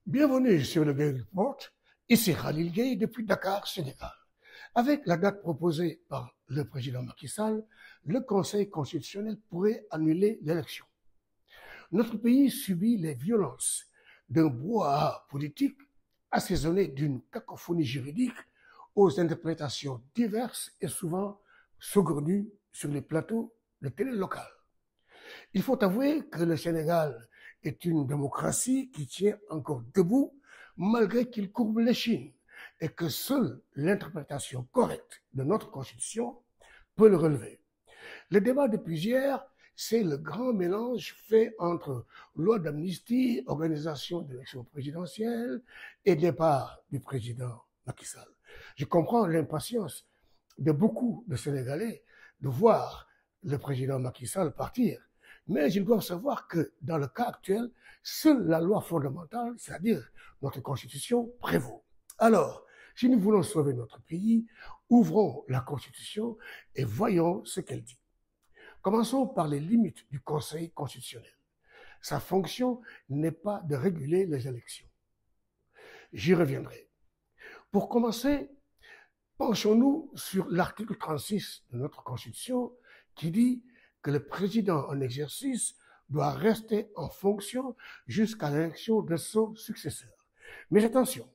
Bienvenue sur le Gay Report. Ici Khalil Gay depuis Dakar, Sénégal. Avec la date proposée par le président Macky Sall, le Conseil constitutionnel pourrait annuler l'élection. Notre pays subit les violences d'un brouhaha politique assaisonné d'une cacophonie juridique aux interprétations diverses et souvent saugrenues sur les plateaux de télé locales. Il faut avouer que le Sénégal est une démocratie qui tient encore debout malgré qu'il courbe l'échine et que seule l'interprétation correcte de notre Constitution peut le relever. Le débat depuis hier, c'est le grand mélange fait entre loi d'amnistie, organisation d'élections présidentielles et départ du président Macky Sall. Je comprends l'impatience de beaucoup de Sénégalais de voir le président Macky Sall partir. Mais ils doivent savoir que dans le cas actuel, seule la loi fondamentale, c'est-à-dire notre Constitution, prévaut. Alors, si nous voulons sauver notre pays, ouvrons la Constitution et voyons ce qu'elle dit. Commençons par les limites du Conseil constitutionnel. Sa fonction n'est pas de réguler les élections. J'y reviendrai. Pour commencer, penchons-nous sur l'article 36 de notre Constitution qui dit que le président en exercice doit rester en fonction jusqu'à l'élection de son successeur. Mais attention,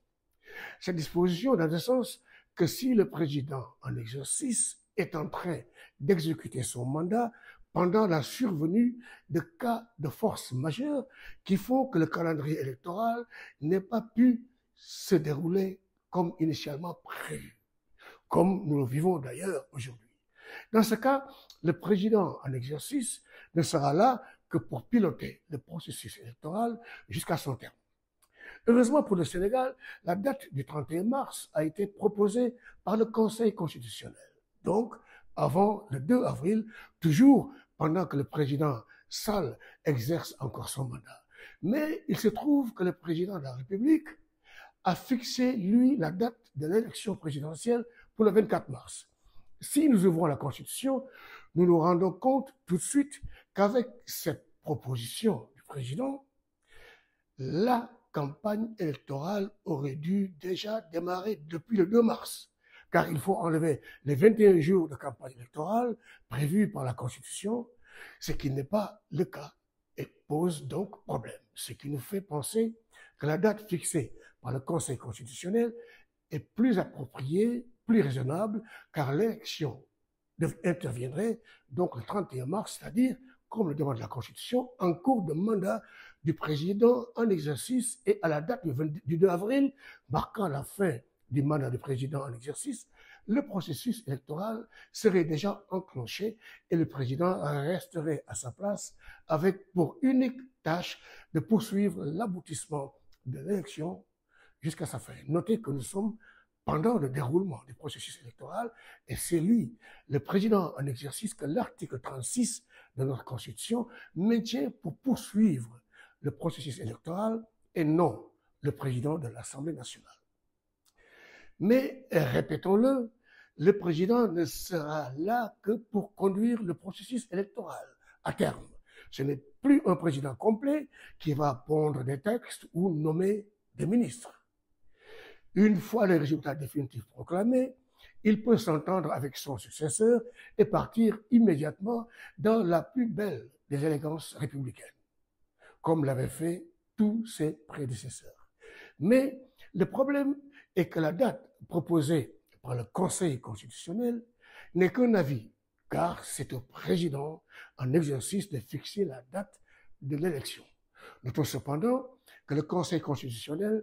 cette disposition n'a de sens que si le président en exercice est en train d'exécuter son mandat pendant la survenue de cas de force majeure qui font que le calendrier électoral n'ait pas pu se dérouler comme initialement prévu, comme nous le vivons d'ailleurs aujourd'hui. Dans ce cas, le président en exercice ne sera là que pour piloter le processus électoral jusqu'à son terme. Heureusement pour le Sénégal, la date du 31 mars a été proposée par le Conseil constitutionnel. Donc, avant le 2 avril, toujours pendant que le président Sall exerce encore son mandat. Mais il se trouve que le président de la République a fixé, lui, la date de l'élection présidentielle pour le 24 mars. Si nous ouvrons la Constitution, nous nous rendons compte tout de suite qu'avec cette proposition du président, la campagne électorale aurait dû déjà démarrer depuis le 2 mars, car il faut enlever les 21 jours de campagne électorale prévus par la Constitution, ce qui n'est pas le cas et pose donc problème, ce qui nous fait penser que la date fixée par le Conseil constitutionnel est plus appropriée, plus raisonnable, car l'élection interviendrait donc le 31 mars, c'est-à-dire, comme le demande la Constitution, en cours de mandat du président en exercice et à la date du 2 avril, marquant la fin du mandat du président en exercice, le processus électoral serait déjà enclenché et le président resterait à sa place avec pour unique tâche de poursuivre l'aboutissement de l'élection jusqu'à sa fin. Notez que nous sommes pendant le déroulement du processus électoral, et c'est lui, le président en exercice, que l'article 36 de notre Constitution maintient pour poursuivre le processus électoral et non le président de l'Assemblée nationale. Mais, répétons-le, le président ne sera là que pour conduire le processus électoral à terme. Ce n'est plus un président complet qui va pondre des textes ou nommer des ministres. Une fois les résultats définitifs proclamés, il peut s'entendre avec son successeur et partir immédiatement dans la plus belle des élégances républicaines, comme l'avaient fait tous ses prédécesseurs. Mais le problème est que la date proposée par le Conseil constitutionnel n'est qu'un avis, car c'est au président en exercice de fixer la date de l'élection. Notons cependant que le Conseil constitutionnel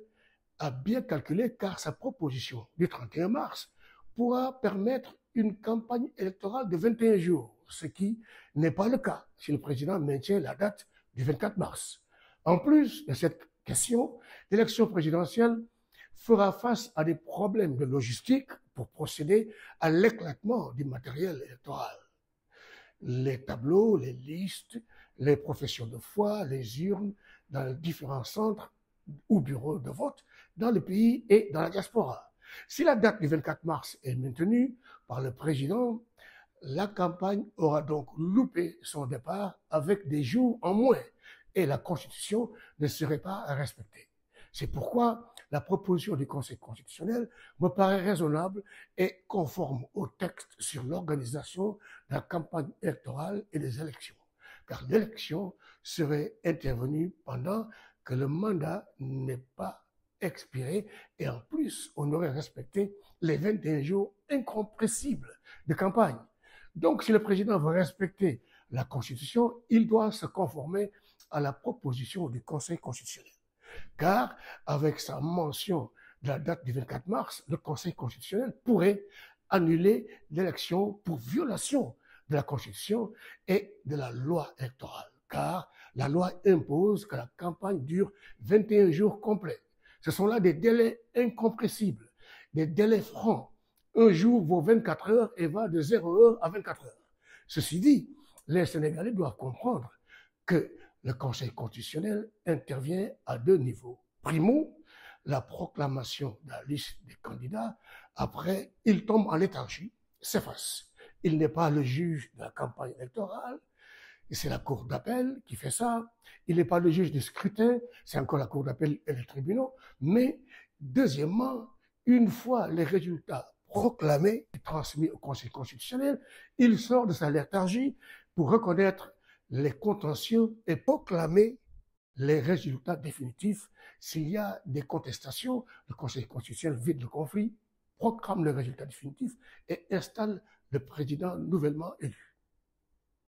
a bien calculé car sa proposition du 31 mars pourra permettre une campagne électorale de 21 jours, ce qui n'est pas le cas si le président maintient la date du 24 mars. En plus de cette question, l'élection présidentielle fera face à des problèmes de logistique pour procéder à l'éclatement du matériel électoral. Les tableaux, les listes, les professions de foi, les urnes dans les différents centres ou bureaux de vote dans le pays et dans la diaspora. Si la date du 24 mars est maintenue par le président, la campagne aura donc loupé son départ avec des jours en moins et la Constitution ne serait pas respectée. C'est pourquoi la proposition du Conseil constitutionnel me paraît raisonnable et conforme au texte sur l'organisation de la campagne électorale et des élections, car l'élection serait intervenue pendant que le mandat n'est pas expiré et en plus on aurait respecté les 21 jours incompressibles de campagne. Donc si le président veut respecter la Constitution, il doit se conformer à la proposition du Conseil constitutionnel. Car avec sa mention de la date du 24 mars, le Conseil constitutionnel pourrait annuler l'élection pour violation de la Constitution et de la loi électorale. Car la loi impose que la campagne dure 21 jours complets. Ce sont là des délais incompressibles, des délais francs. Un jour vaut 24 heures et va de 0 heure à 24 heures. Ceci dit, les Sénégalais doivent comprendre que le Conseil constitutionnel intervient à deux niveaux. Primo, la proclamation de la liste des candidats. Après, il tombe en léthargie, s'efface. Il n'est pas le juge de la campagne électorale, c'est la cour d'appel qui fait ça. Il n'est pas le juge du scrutin, c'est encore la cour d'appel et les tribunaux. Mais, deuxièmement, une fois les résultats proclamés et transmis au Conseil constitutionnel, il sort de sa léthargie pour reconnaître les contentieux et proclamer les résultats définitifs. S'il y a des contestations, le Conseil constitutionnel vide le conflit, proclame le résultat définitif et installe le président nouvellement élu.